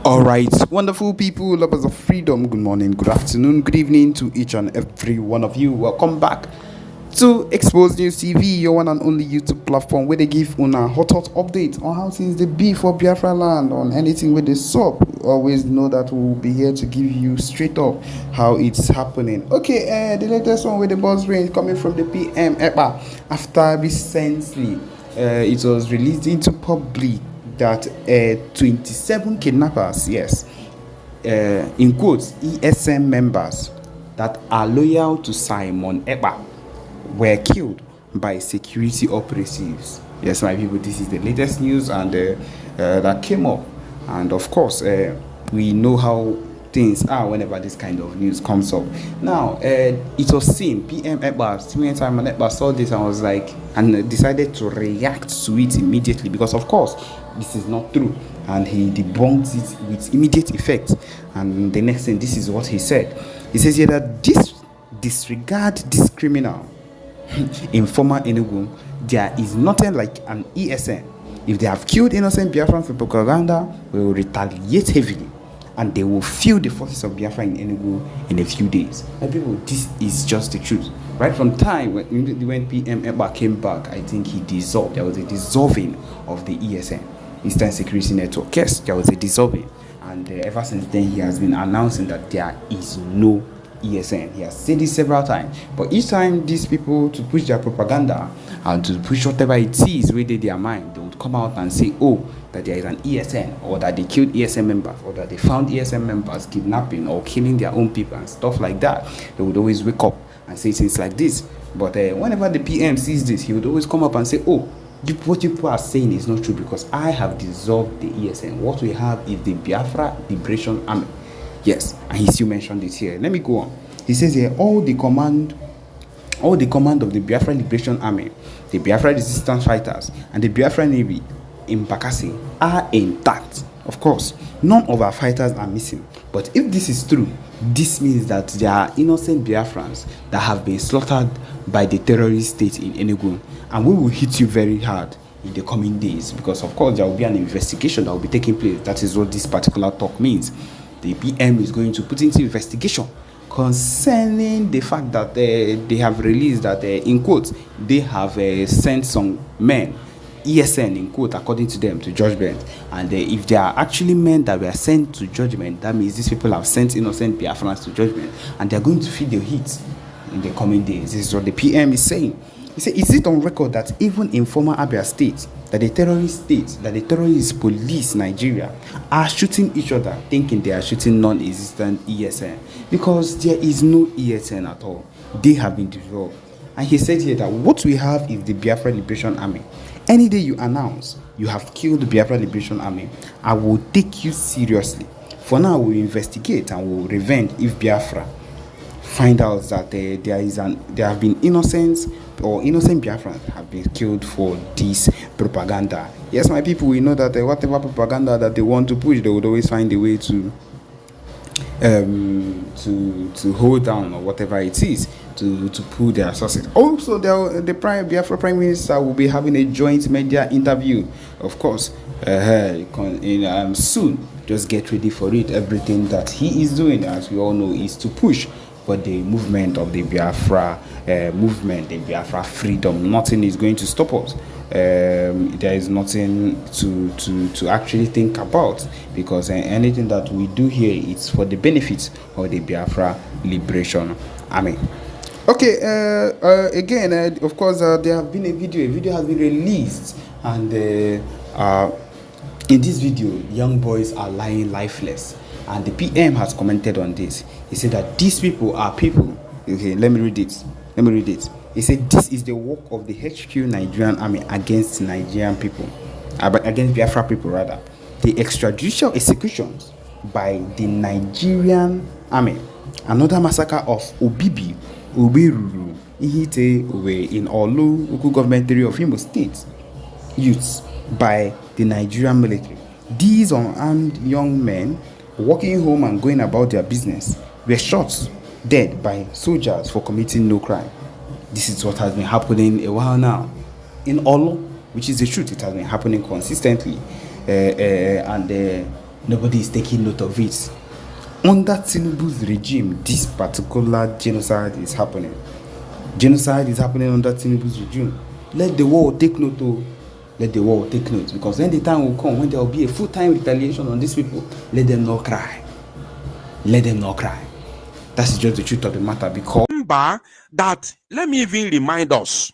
All right, wonderful people, lovers of freedom. Good morning, good afternoon, good evening to each and every one of you. Welcome back to Expose News TV, your one and only YouTube platform where they give una hot updates on how things they be for Biafra land, on anything with the sub. Always know that we'll be here to give you straight up how it's happening. Okay, the latest one with the buzz range coming from the PM Ekpa after recently it was released into public that 27 kidnappers, yes, in quotes, ESM members that are loyal to Simon Ekpa were killed by security operatives. Yes, my people, this is the latest news and that came up. And of course, we know how things are whenever this kind of news comes up. Now, it was seen, PM Ekpa, Simon Ekpa saw this and was like, and decided to react to it immediately because, of course, this is not true. And he debunked it with immediate effect. And the next thing, this is what he said. He says here that disregard this criminal in former Enugu, there is nothing like an ESN. If they have killed innocent Biafrans for propaganda, we will retaliate heavily. And they will feel the forces of Biafra in Enugu in a few days. And people, this is just the truth. Right from time when PM Ekpa came back, I think he dissolved. There was a dissolving of the ESN, Eastern Security Network. Yes, there was a dissolving. And ever since then, he has been announcing that there is no ESN. He has said this several times. But each time these people, to push their propaganda and to push whatever it is within their mind, they would come out and say, oh, that there is an ESN, or that they killed ESN members, or that they found ESN members kidnapping or killing their own people and stuff like that. They would always wake up and say things like this. But whenever the PM sees this, he would always come up and say, oh, what you people are saying is not true because I have dissolved the ESN. What we have is the Biafra Liberation Army. Yes, and he still mentioned it here. Let me go on. He says here, all the command of the Biafra Liberation Army, the Biafra Resistance Fighters, and the Biafra Navy in Bakassi are intact. Of course, none of our fighters are missing. But if this is true, this means that there are innocent Biafrans that have been slaughtered by the terrorist state in Enugu, and we will hit you very hard in the coming days because, of course, there will be an investigation that will be taking place. That is what this particular talk means. The PM is going to put into investigation concerning the fact that they have released that, in quotes, they have sent some men, ESN in quote, according to them, to judgment. And if they are actually men that were sent to judgment, that means these people have sent innocent Biafrans to judgment, and they are going to feel the heat in the coming days. This is what the PM is saying. He said, is it on record that even in former Abia states, that the terrorist police Nigeria are shooting each other, thinking they are shooting non-existent ESN, because there is no ESN at all. They have been dissolved. And he said here that what we have is the Biafra Liberation Army. Any day you announce you have killed the Biafra Liberation Army, I will take you seriously. For now, we'll investigate and we'll revenge if Biafra find out that there have been innocent Biafrans have been killed for this propaganda. Yes, my people, we know that whatever propaganda that they want to push, they would always find a way to hold down or whatever it is to pull their sources. Also, the Biafra Prime Minister will be having a joint media interview, of course, soon. Just get ready for it. Everything that he is doing, as we all know, is to push for the movement of the Biafra the Biafra freedom. Nothing is going to stop us. There is nothing to actually think about because anything that we do here is for the benefits of the Biafra Liberation Army. Okay, again, of course, there have been a video has been released, and in this video, young boys are lying lifeless. And the PM has commented on this. He said that these people are people. Okay, let me read it. He said this is the work of the HQ Nigerian Army against Nigerian people, against Biafra people rather. The extrajudicial executions by the Nigerian Army. Another massacre of Obibi, Oberuru, Ihite, Owe in Olu, Uku government area of Imo State, youths by the Nigerian military. These unarmed young men walking home and going about their business were shot dead by soldiers for committing no crime. This is what has been happening a while now in Olo, which is the truth. It has been happening consistently, and Nobody is taking note of it. Under Tinubu's regime, this particular genocide is happening. Genocide is happening under Tinubu's regime. Let the world take note, oh. Let the world take note, because when the time will come, when there will be a full-time retaliation on these people, let them not cry. Let them not cry. That's just the truth of the matter. Because remember that, let me remind us,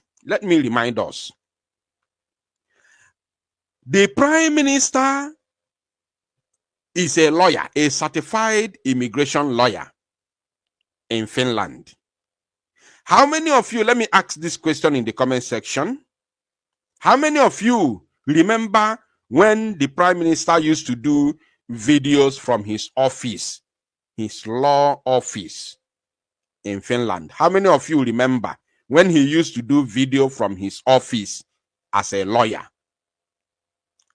the Prime Minister is a lawyer, a certified immigration lawyer in Finland. How many of you, let me ask this question in the comment section. How many of you remember when the Prime Minister used to do videos from his office, his law office in Finland? How many of you remember when he used to do video from his office as a lawyer?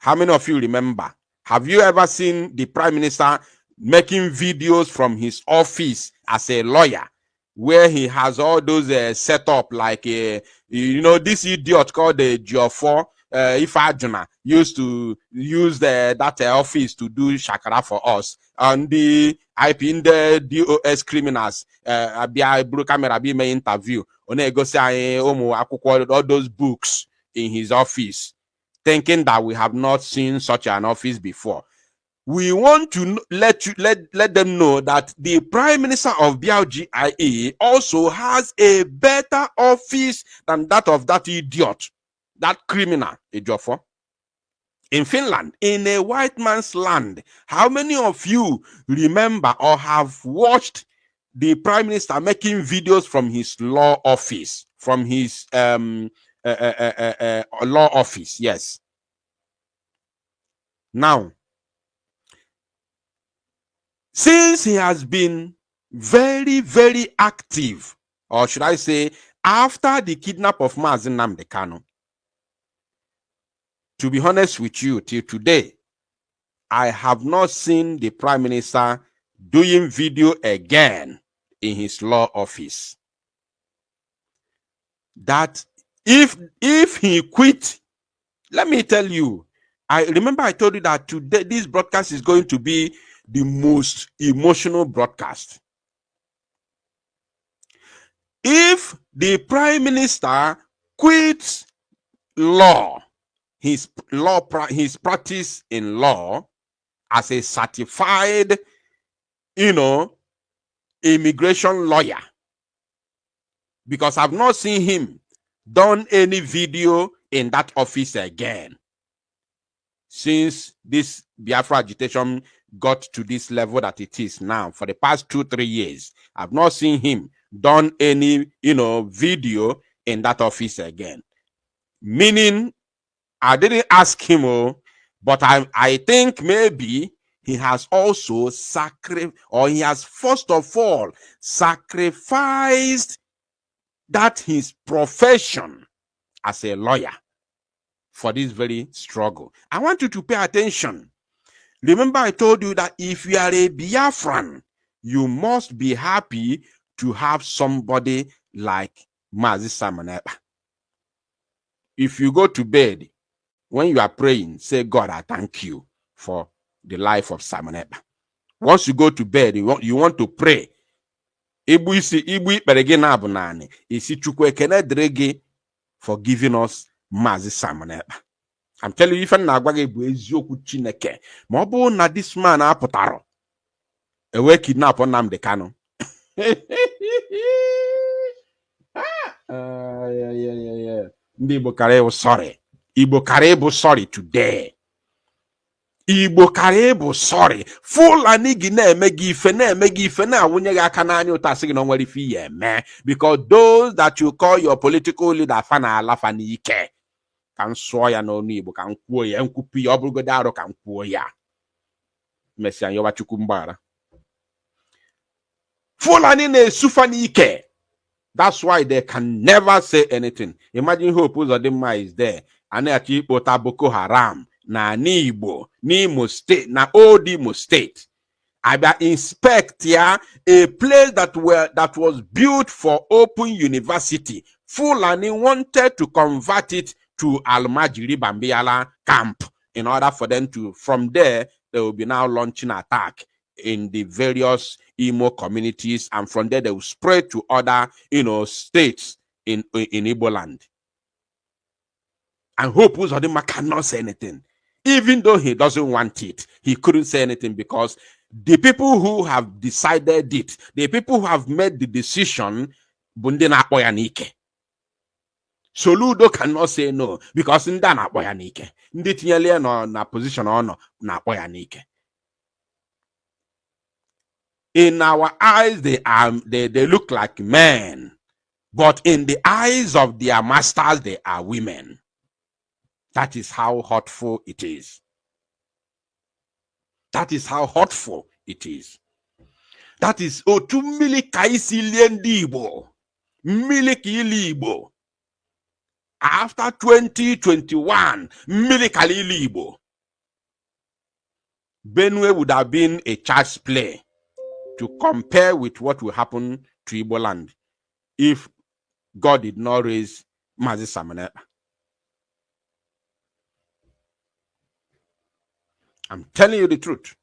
How many of you remember? Have you ever seen the Prime Minister making videos from his office as a lawyer, where he has all those set up like this idiot called the Geofor Ifajuna used to use that office to do shakara for us, and the IP in the DOS criminals camera be my interview on all those books in his office, thinking that we have not seen such an office before. We want to let them know that the Prime Minister of B.L.A also has a better office than that of that idiot, that criminal, Ejiofor. In Finland, in a white man's land, how many of you remember or have watched the Prime Minister making videos from his law office, from his law office? Yes. Now, since he has been very, very active, or should I say, after the kidnap of Mazi Nnamdi Kanu, to be honest with you, till today, I have not seen the Prime Minister doing video again in his law office. That if he quit, let me tell you, I remember I told you that today this broadcast is going to be the most emotional broadcast. If the Prime Minister quits law, his practice in law as a certified, immigration lawyer, because I've not seen him done any video in that office again since this Biafra agitation got to this level that it is now. For the past 2-3 years, I've not seen him done any, video in that office again. Meaning, I didn't ask him, but I think maybe he has also he has first of all sacrificed that his profession as a lawyer for this very struggle. I want you to pay attention. Remember, I told you that if you are a Biafran, you must be happy to have somebody like Mazi Simon Ekpa. If you go to bed, when you are praying, say, God, I thank you for the life of Simon Ekpa. Once you go to bed, you want to pray. For giving us Mazi Simon Ekpa. I'm telling you, if I'm not going to Chineke, Mobo na this man apotaro. Ewe kidnap on Nnamdi Kanu. Yeah. Igbo Karebo sorry. Igbo Karebo sorry today. Igbo Karebo sorry. Fulani gi na-emegi ife na-awunye ga aka n'anya ụta sị gị na nwere ife ihe eme, because those that you call your political leader fa na ala fa n'ike. Ka m sụọ ya n'ọnụ Igbo, ka m kwuo ya, nkwupu ya, ọ bụrụgodị arụ ka m kwuo ya. Mesịa yọwa Chukwu mgbaghara. Fulani na-esufa n'ike. That's why they can never say anything. Imagine Hope Uzodimma is there. Anachi Ikpota Boko Haram na Igbo, n'Imo State, na old Imo State. I inspect here a place that was built for open university. Fulani wanted to convert it to Almajiri Bambiala camp in order for them to, from there, they will be now launching attack in the various Imo communities, and from there they will spread to other, states in Igbo land. And Hope Uzodinma cannot say anything. Even though he doesn't want it, he couldn't say anything, because the people who have decided it, the people who have made the decision, Bundina Boyanike. Soludo cannot say no, because Ndana Boyanike. Nditinyele no na position ono na Boyanike. In our eyes, they look like men, but in the eyes of their masters, they are women. That is how hurtful it is. That is how hurtful it is. That is otu milika isilie ndị Igbo. Milika ili Igbo. After 2021, milika ili Igbo. Benue would have been a child's play to compare with what will happen to Igbo land if God did not raise Mazi Samane. I'm telling you the truth.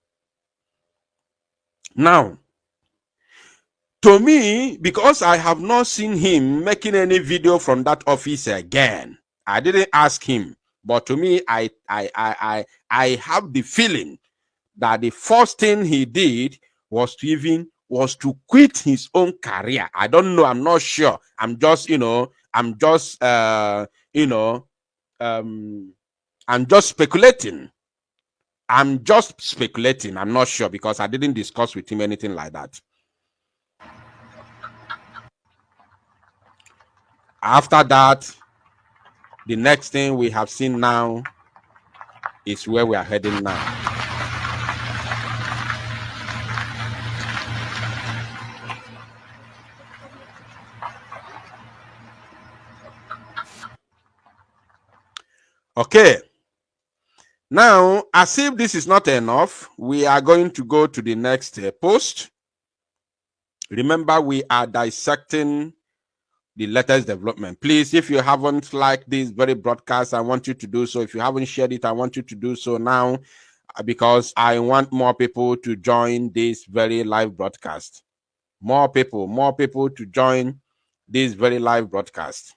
Now, to me, because I have not seen him making any video from that office again, I didn't ask him, but to me, I have the feeling that the first thing he did was to quit his own career. I don't know. I'm not sure. I'm just speculating. I'm just speculating. I'm not sure, because I didn't discuss with him anything like that. After that, the next thing we have seen now is where we are heading now. Okay. Now, as if this is not enough, we are going to go to the next post. Remember, we are dissecting the latest development. Please, if you haven't liked this very broadcast, I want you to do so. If you haven't shared it, I want you to do so now, because I want more people to join this very live broadcast. More people to join this very live broadcast.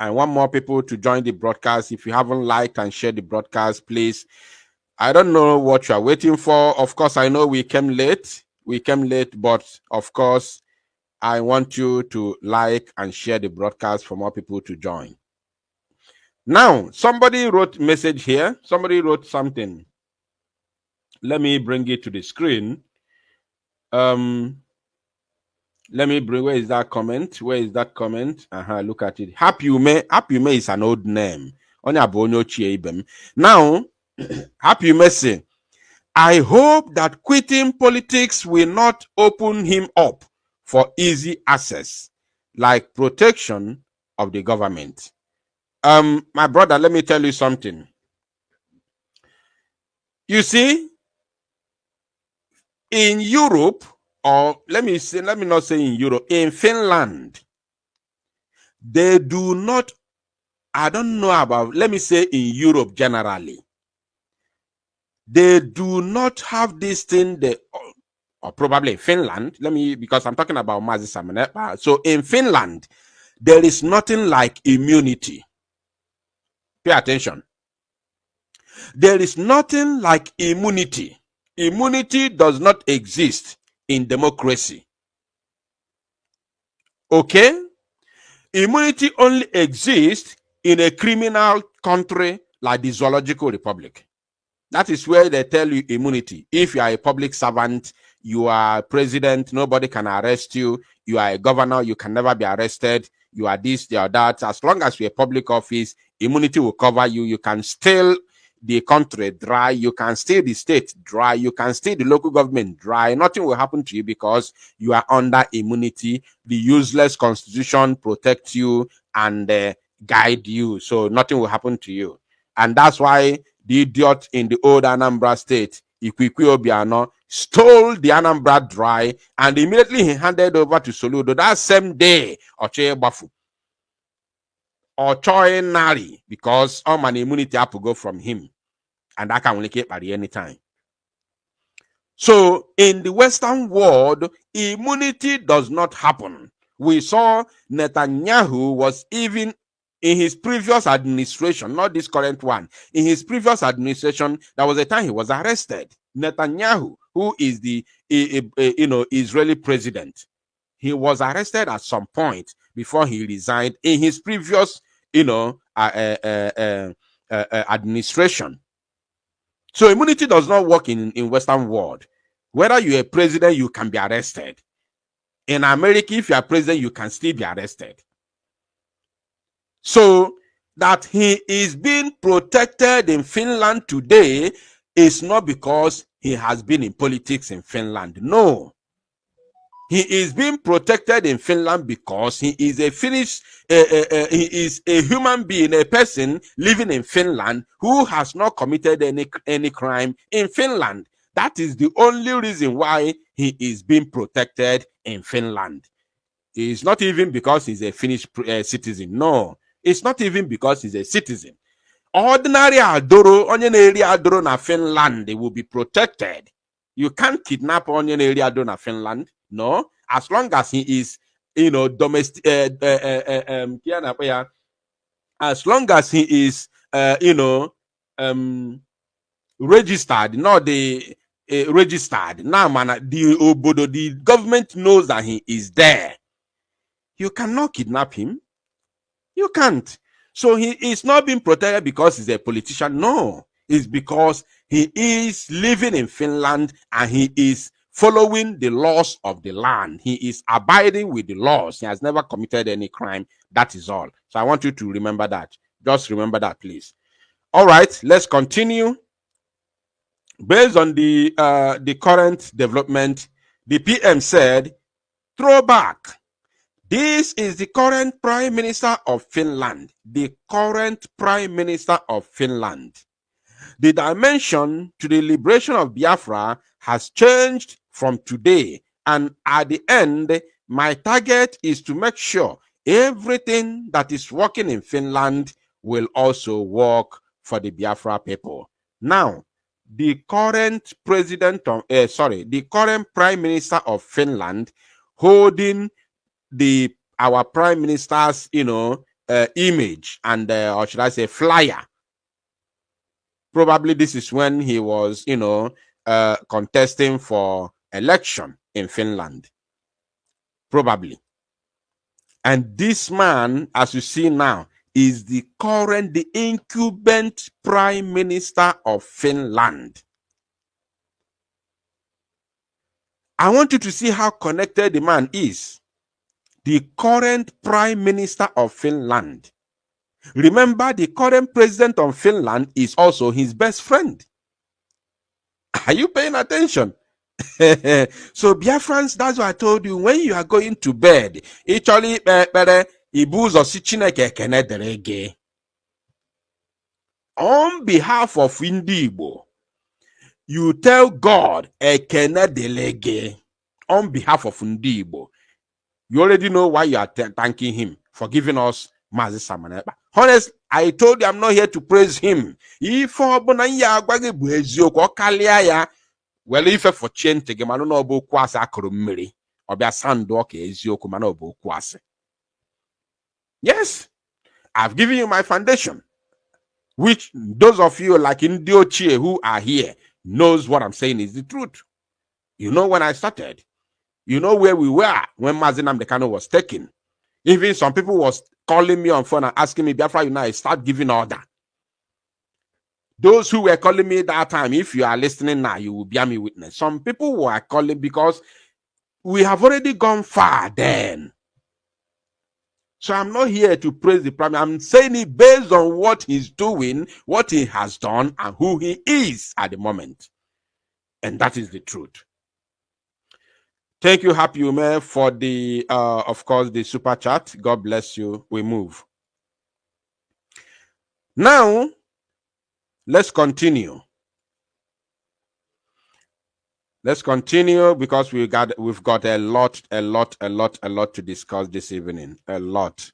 I want more people to join the broadcast. If you haven't liked and shared the broadcast, please. I don't know what you are waiting for. Of course, I know we came late. But of course, I want you to like and share the broadcast for more people to join. Now, somebody wrote a message here. Somebody wrote something. Let me bring it to the screen. Let me bring, where is that comment? Look at it. Happy Ume is an old name. Now, Happy Ume say, I hope that quitting politics will not open him up for easy access, like protection of the government. My brother, let me tell you something. You see, in Europe, or let me not say in Europe, in Finland, they do not, I don't know about, let me say in Europe generally, they do not have this thing, or probably Finland, because I'm talking about Mazi Samane. So in Finland, there is nothing like immunity. Pay attention. There is nothing like immunity. Immunity does not exist in democracy. Okay? Immunity only exists in a criminal country like the Zoological Republic. That is where they tell you immunity. If you are a public servant, you are president, nobody can arrest you. You are a governor, you can never be arrested. You are this, you are that. As long as you're a public office, immunity will cover you. You can steal the country dry, you can steal the state dry, you can steal the local government dry. Nothing will happen to you because you are under immunity. The useless constitution protects you and guide you, so nothing will happen to you. And that's why the idiot in the old Anambra state, Ikwikwi Obiano, stole the Anambra dry, and immediately he handed over to Soludo that same day. Oche Bafu or Choi Nari, because all my immunity have to go from him. and that can only keep at any time. So in the Western world, immunity does not happen. We saw Netanyahu was even in his previous administration, not this current one. In his previous administration, there was a time he was arrested. Netanyahu, who is the Israeli president, he was arrested at some point before he resigned in his previous administration. So immunity does not work in Western world. Whether you're a president, you can be arrested. In America, if you are president, you can still be arrested. So that he is being protected in Finland today is not because he has been in politics in Finland. No. He is being protected in Finland because he is a Finnish, he is a human being, a person living in Finland who has not committed any crime in Finland. That is the only reason why he is being protected in Finland. It's not even because he's a Finnish citizen. No, it's not even because he's a citizen. Ordinary adoro, onion area adoro na Finland, they will be protected. You can't kidnap onion area adoro na Finland. No, as long as he is, domestic, as long as he is, registered, not the registered. Now, man, the government knows that he is there. You cannot kidnap him. You can't. So he is not being protected because he's a politician. No, it's because he is living in Finland and he is following the laws of the land. He is abiding with the laws. He has never committed any crime. That is all. So I want you to remember that. Just remember that, please. All right, let's continue. Based on the current development, the PM said, throwback. This is the current Prime Minister of Finland. The current Prime Minister of Finland. The dimension to the liberation of Biafra has changed from today. And at the end, my target is to make sure everything that is working in Finland will also work for the Biafra people. Now, the current president of, the current Prime Minister of Finland holding our Prime Minister's, image and, or should I say, flyer. Probably this is when he was, contesting for election in Finland. Probably. And this man, as you see now, is the incumbent Prime Minister of Finland. I want you to see how connected the man is. The current Prime Minister of Finland. Remember, the current president of Finland is also his best friend. Are you paying attention? So, Biafrans, that's what I told you. When you are going to bed, actually, on behalf of Indibo, you tell God, on behalf of Indibo. You already know why you are thanking him for giving us Mazi Samaneba. Honest, I told you I'm not here to praise him. If for well, if for change, I don't know about Kwasa Kurumiri or be a sandwalk is Yokumano Kwase. Yes, I've given you my foundation, which those of you like Indiochie who are here knows what I'm saying is the truth. You know when I started. You know where we were when Mazi Nnamdi was taken. Even some people was calling me on phone and asking me, Biafra, I start giving order. Those who were calling me that time, if you are listening now, you will bear me witness. Some people were calling because we have already gone far then. So I'm not here to praise the Prime. I'm saying it based on what he's doing, what he has done, and who he is at the moment. And that is the truth. Thank you, Happy Ume, for the, of course, the super chat. God bless you. We move. Now, let's continue. Let's continue because we've got a lot to discuss this evening. A lot.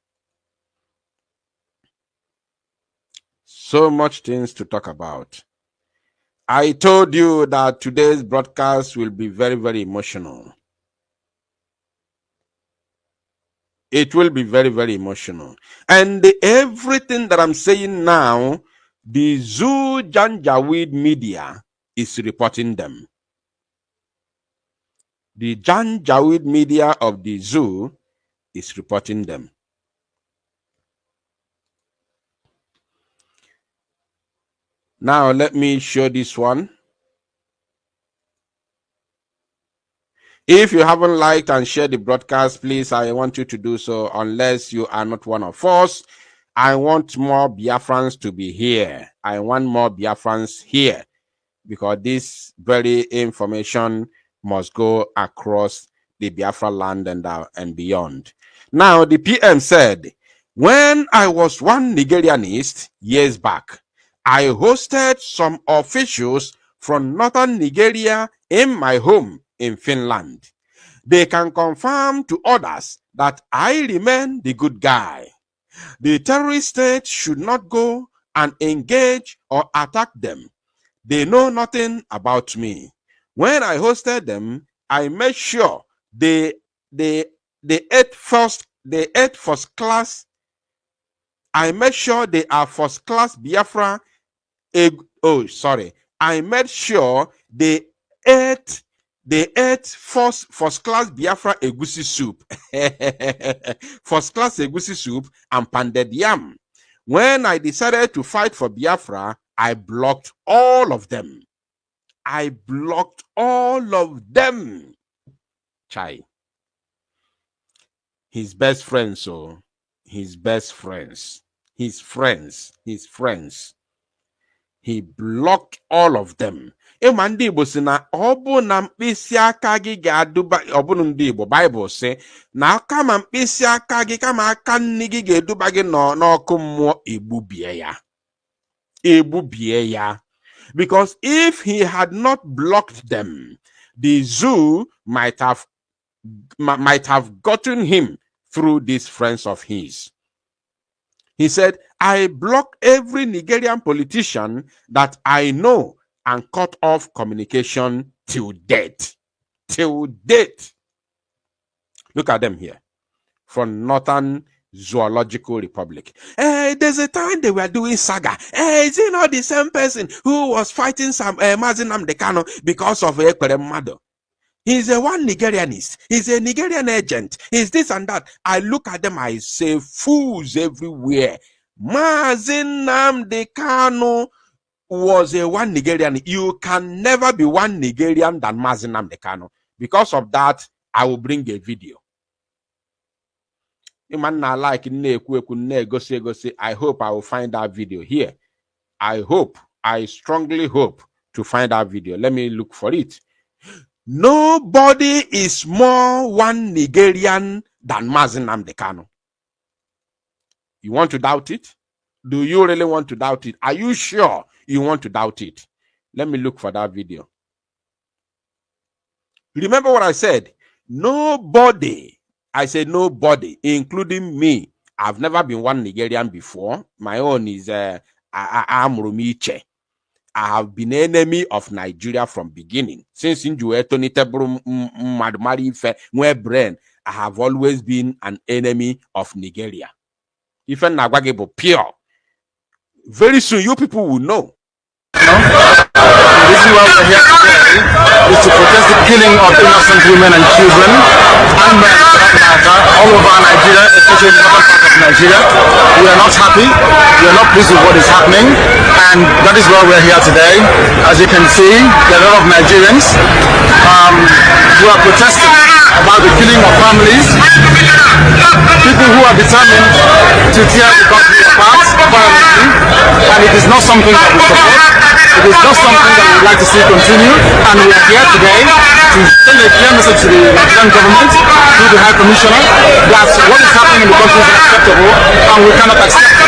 So much things to talk about. I told you that today's broadcast will be very, very emotional. It will be very, very emotional. And everything that I'm saying now, the Zoo Janjaweed media is reporting them. The Janjaweed media of the zoo is reporting them. Now, let me show this one. If you haven't liked and shared the broadcast, please, I want you to do so, unless you are not one of us. I want more Biafrans to be here. I want more Biafrans here, because this very information must go across the Biafra land and beyond. Now, the PM said, when I was one Nigerianist years back, I hosted some officials from northern Nigeria in my home in Finland. They can confirm to others that I remain the good guy. The terrorist state should not go and engage or attack them. They know nothing about me. When I hosted them, I made sure they ate first class. I made sure they are first class Biafra. I made sure they ate first class Biafra egusi soup. First class egusi soup and pounded yam. When I decided to fight for Biafra, I blocked all of them. I blocked all of them. Chai. His best friends, so his best friends. His friends. He blocked all of them. Ndị Igbo si na ọ bụ na mkpịsị aka gị ga-aduba, ọ bụ ndị Igbo Bible sị na kama mkpịsị aka gị kama aka nni gị ga-eduba gị n'ọkụ mmụọ, egbubie ya. Because if he had not blocked them, the zoo might have gotten him through these friends of his. He said, I block every Nigerian politician that I know and cut off communication till death. Till death. Look at them here. From Northern Zoological Republic. There's a time they were doing saga. Is it not the same person who was fighting some Mazi Nnamdi Kanu because of Ekpa murder? He's a one Nigerianist. He's a Nigerian agent. He's this and that. I look at them, I say, fools everywhere. Mazi Nnamdi Kanu was a one Nigerian. You can never be one Nigerian than Mazi Nnamdi Kanu. Because of that, I will bring a video. I hope I will find that video here. I strongly hope to find that video. Let me look for it. Nobody is more one Nigerian than Mazi Nnamdi Kanu. You want to doubt it? Do you really want to doubt it? Are you sure you want to doubt it? Let me look for that video. Remember what I said? Nobody. I said nobody, including me. I've never been one Nigerian before. My own is Amrumiche. I have been enemy of Nigeria from beginning. Since I have always been an enemy of Nigeria. Even Nagwagebo pure. Very soon you people will know. This is why we're here today, is to protest the killing of innocent women and children and men all over Nigeria, especially in the northern part of Nigeria. We are not happy, we are not pleased with what is happening, and that is why we're here today. As you can see, there are a lot of Nigerians who are protesting about the killing of families, people who are determined to tear the country apart violently, and it is not something that we support. It is not something that we would like to see continue, and we are here today to send a clear message to the Nigerian government, through the High Commissioner, that what is happening in the country is unacceptable, and we cannot accept it.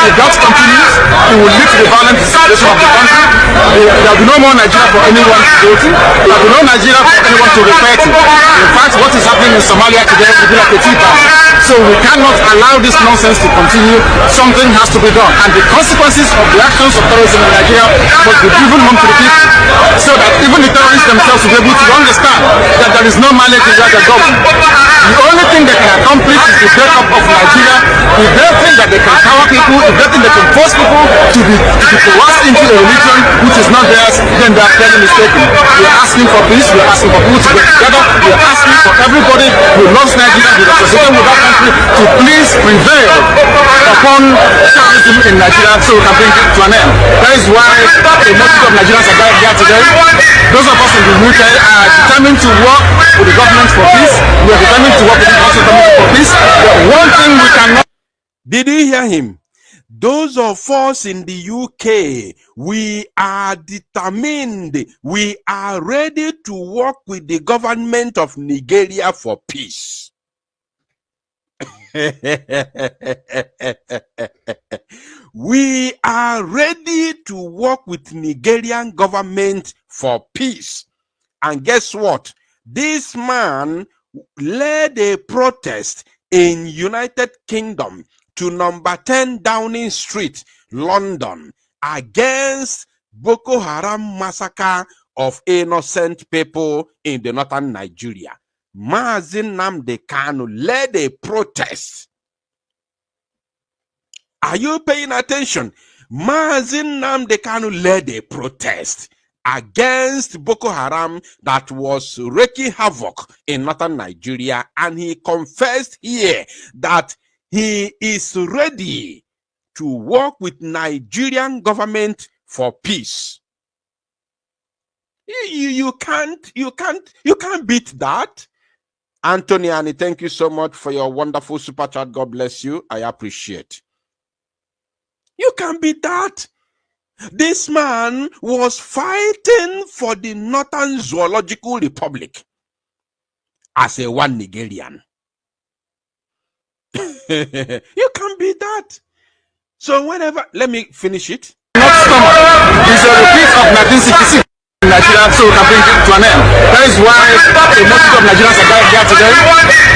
If that continues, it will lead to the violent situation of the country. There will be no more Nigeria for anyone to go to. There will be no Nigeria for anyone to to refer to. In fact, what is happening in Somalia today will be like a tea party. So we cannot allow this nonsense to continue. Something has to be done. And the consequences of the actions of terrorism in Nigeria must be driven home to the people, so that even the terrorists themselves will be able to understand that there is no mandate in their government. The only thing they can accomplish is the breakup of Nigeria. If they think that they can power people, if they think they can force people to be coerced into a religion which is not theirs, then they are clearly mistaken. We are asking for peace, we are asking for people to get together, we are asking for everybody who loves Nigeria, who is associated with that country, to please prevail upon terrorism in Nigeria so we can bring it to an end. That is why a multitude of Nigerians are gathered here today. Those of us in the UK are determined to work with the government for peace. We are determined to work with the council government for peace. But one thing we cannot... Did you hear him? Those of us in the UK, we are determined, we are ready to work with the government of Nigeria for peace. We are ready to work with Nigerian government for peace. And guess what? This man led a protest in United Kingdom to number 10 Downing Street, London, against Boko Haram massacre of innocent people in the northern Nigeria. Mazi Nnamdi Kanu led a protest. Are you paying attention? Mazi Nnamdi Kanu led a protest against Boko Haram that was wreaking havoc in northern Nigeria, and he confessed here that he is ready to work with Nigerian government for peace. You can't beat that. Anthony Annie, thank you so much for your wonderful super chat. God bless you. I appreciate. You can't beat that. This man was fighting for the Northern Zoological Republic as a one Nigerian. You can't beat that. So whenever, let me finish it. It's a repeat of 1966 in Nigeria, so we can bring it to an end. That is why a multitude of Nigerians are gathered here today.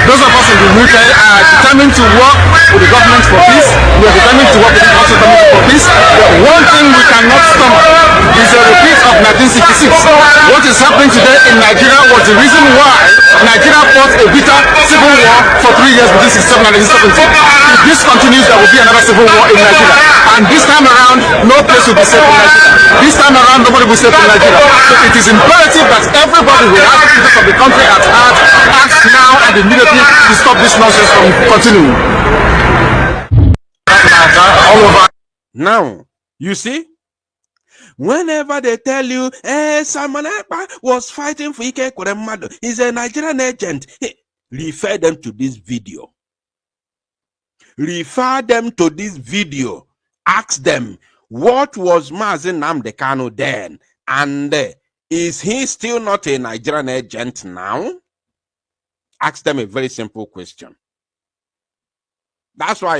Those of us in the UK are determined to work with the government for peace. We are determined to work with the council government for peace. But one thing we cannot stomach is a repeat of 1966. What is happening today in Nigeria was the reason why Nigeria fought a bitter civil war for 3 years between 1967 and 1970. If this continues, there will be another civil war in Nigeria. And this time around, no place will be safe in Nigeria. This time around, nobody will be safe in Nigeria. So it is imperative that everybody who has the interest of the country at heart acts now and immediately to stop this nonsense from continuing. All over. Now, you see, whenever they tell you, Simon Ekpa was fighting for Ike Kuremado, he's a Nigerian agent, refer them to this video. Refer them to this video. Ask them, what was Mazi Nnamdi Kanu then? And is he still not a Nigerian agent now? Ask them a very simple question. That's why,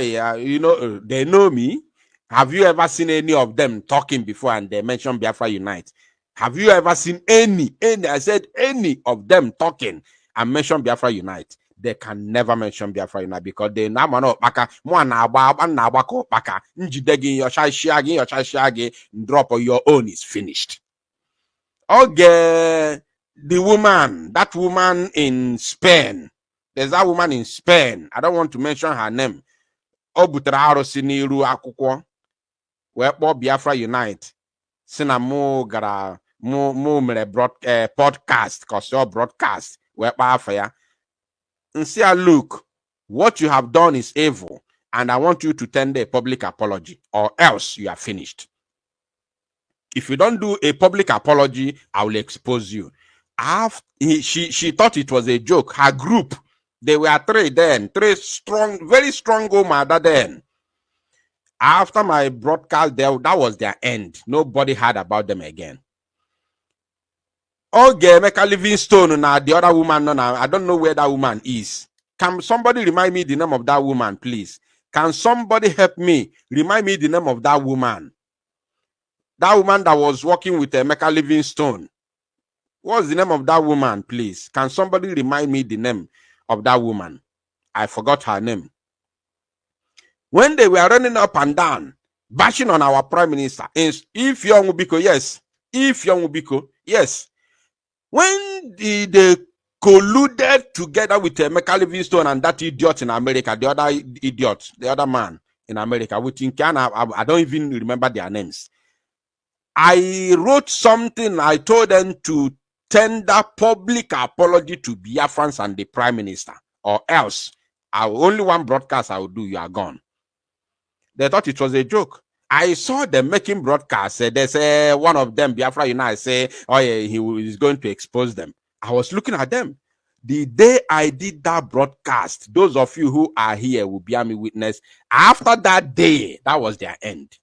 they know me. Have you ever seen any of them talking before and they mention Biafra Unite? Have you ever seen any, I said any of them talking and mention Biafra Unite? They can never mention Biafra Unite because they drop your own is finished. Okay, that woman in Spain. There's that woman in Spain. I don't want to mention her name. Biafra Unite. Sinamo gara mo podcast cause your broadcast and say, look, what you have done is evil, and I want you to tender a public apology, or else you are finished. If you don't do a public apology, I will expose you. She thought it was a joke. Her group, they were three strong, very strong women then. After my broadcast, that was their end. Nobody heard about them again. Okay, Mecca Livingstone, now the other woman, I don't know where that woman is. Can somebody remind me the name of that woman, please? Can somebody help me? Remind me the name of that woman. That woman that was working with Mecca Livingstone. What's the name of that woman, please? Can somebody remind me the name of that woman? I forgot her name. When they were running up and down, bashing on our prime minister, if Young Ubiko, yes. If Young Ubiko, yes. When they colluded together with Emeka Livingstone and that idiot in America, the other idiot, the other man in America, with Nkana, I don't even remember their names. I wrote something, I told them to tender public apology to Biafrans and the prime minister, or else only one broadcast I will do, you are gone. They thought it was a joke. I saw them making broadcasts. They say one of them, Biafra United, say, oh yeah, he is going to expose them. I was looking at them. The day I did that broadcast, those of you who are here will bear me witness. After that day, that was their end.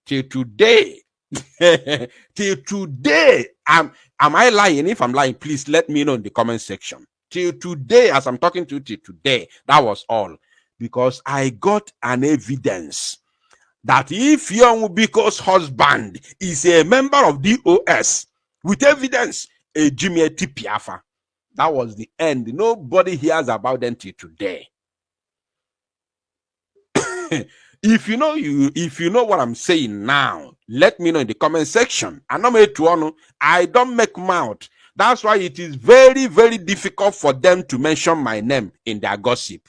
Till today, till today, am I lying? If I'm lying, please let me know in the comment section. Till today, as I'm talking to you, till today, that was all. Because I got an evidence that if Young Ubiko's husband is a member of DOS, with evidence, a Jimmy Tipiafa, that was the end. Nobody hears about them till today. If you know what I'm saying now, let me know in the comment section. I don't make mouth. That's why it is very, very difficult for them to mention my name in their gossip.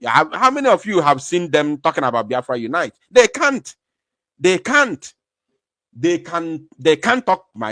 How many of you have seen them talking about Biafra Unite? They can't. They can't talk my